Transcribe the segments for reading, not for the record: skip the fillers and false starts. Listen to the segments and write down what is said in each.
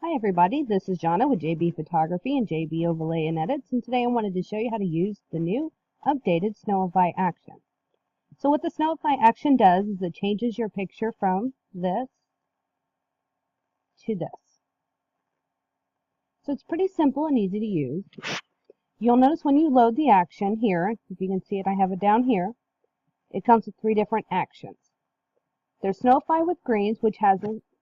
Hi everybody, this is Jana with JB Photography and JB Overlay and Edits, and today I wanted to show you how to use the new updated Snowify action. So what the Snowify action does is it changes your picture from this to this. So it's pretty simple and easy to use. You'll notice when you load the action here, if you can see it, I have it down here, it comes with three different actions. There's Snowify with greens, which has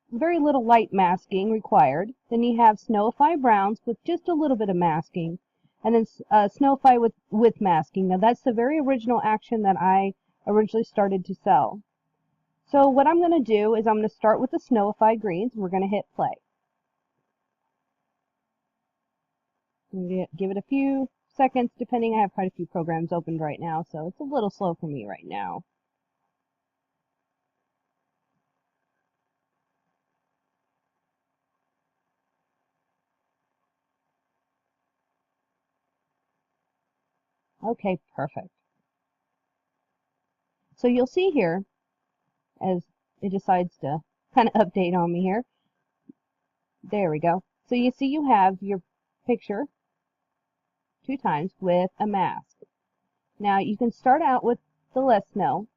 very little light masking required. Then you have Snowify browns with just a little bit of masking. And then Snowify with masking. Now that's the very original action that I originally started to sell. So what I'm going to do is I'm going to start with the Snowify greens. We're going to hit play. I'm going to give it a few seconds depending. I have quite a few programs opened right now, so it's a little slow for me right now. Okay, perfect. So you'll see here, as it decides to kind of update on me here. There we go. So you see you have your picture two times with a mask. Now you can start out with the less snow.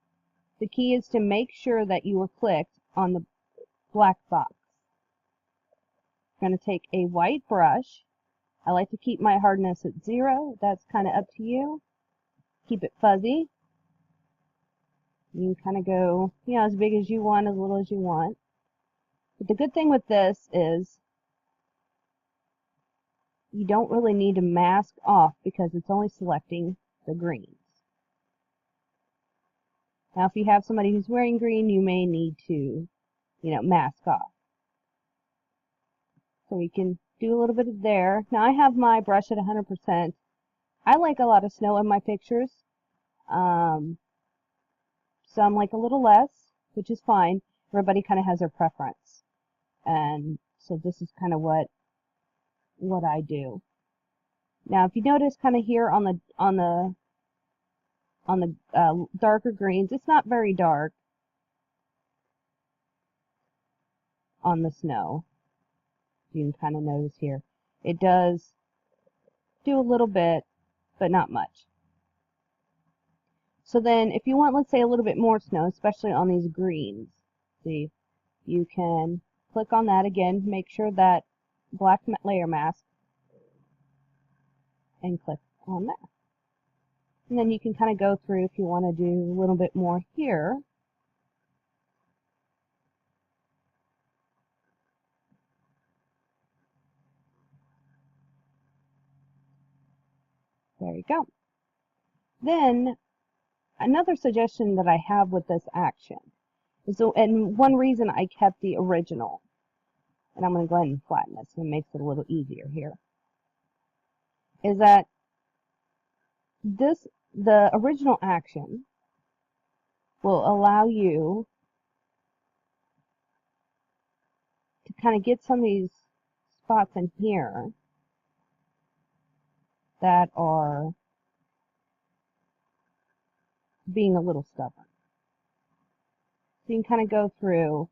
The key is to make sure that you are clicked on the black box. I'm going to take a white brush. I like to keep my hardness at 0. That's kind of up to you. Keep it fuzzy. You can kind of go, as big as you want, as little as you want. But the good thing with this is you don't really need to mask off because it's only selecting the greens. Now if you have somebody who's wearing green, you may need to, mask off. So we can do a little bit of there. Now I have my brush at 100%. I like a lot of snow in my pictures. Some like a little less, which is fine. Everybody kind of has their preference. And so this is kind of what I do. Now if you notice kind of here on the darker greens, it's not very dark on the snow. You can kind of notice here. It does do a little bit, but not much. So then if you want, let's say, a little bit more snow, especially on these greens, see, you can click on that again, make sure that black layer mask, and click on that. And then you can kind of go through if you want to do a little bit more here. There you go. Then another suggestion that I have with this action is, and one reason I kept the original, and I'm going to go ahead and flatten this so it makes it a little easier here, is that the original action will allow you to kind of get some of these spots in here that are being a little stubborn. So you can kind of go through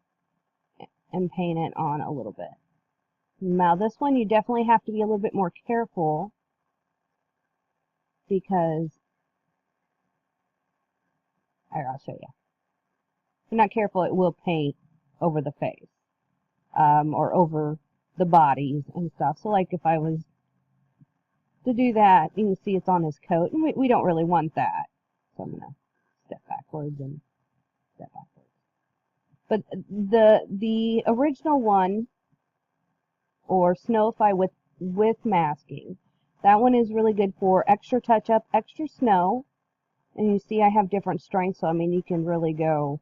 and paint it on a little bit. Now this one you definitely have to be a little bit more careful because, I'll show you. If you're not careful, it will paint over the face or over the bodies and stuff. So like if I was to do that, you can see it's on his coat, and we don't really want that. So I'm going to step backwards and step backwards. But the original one, or Snowify with masking, that one is really good for extra touch-up, extra snow. And you see I have different strengths, so I mean you can really go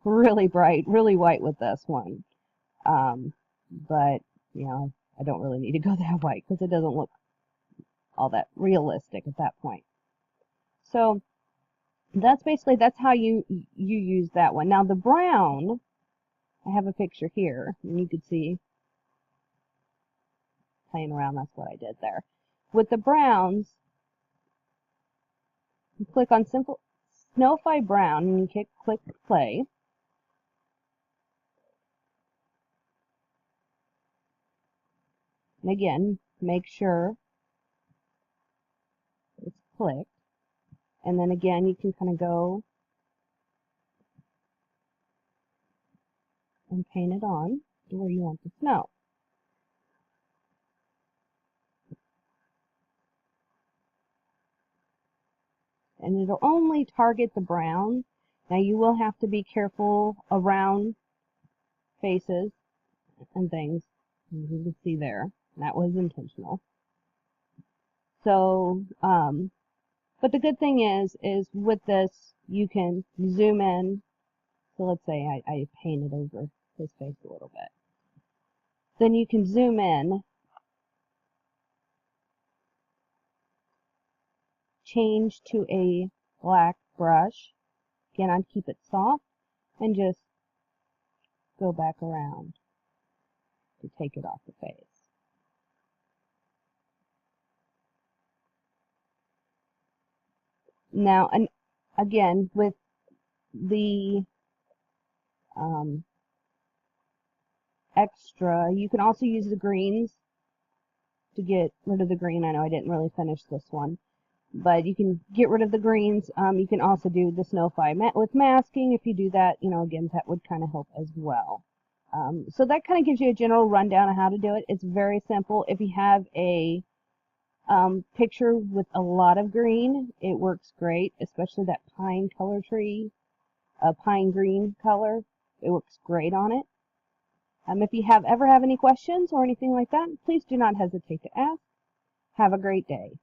really bright, really white with this one. But, I don't really need to go that white because it doesn't look all that realistic at that point. So that's how you use that one. Now the brown, I have a picture here, and you can see playing around, that's what I did there. With the browns, you click on Simple Snowify Brown, and you click play. And again, make sure it's clicked. And then again, you can kind of go and paint it on to where you want the snow. And it'll only target the brown. Now you will have to be careful around faces and things. You can see there. That was intentional. So, but the good thing is with this, you can zoom in. So let's say I painted over his face a little bit. Then you can zoom in, change to a black brush. Again, I'd keep it soft and just go back around to take it off the face. Now, and again, with the extra, you can also use the greens to get rid of the green. I know I didn't really finish this one, but you can get rid of the greens. You can also do the Snowify with masking. If you do that, you know, again, that would kind of help as well. So that kind of gives you a general rundown of how to do it. It's very simple. If you have a picture with a lot of green, it works great, especially that pine color tree, pine green color. It works great on it. If you ever have any questions or anything like that, please do not hesitate to ask. Have a great day.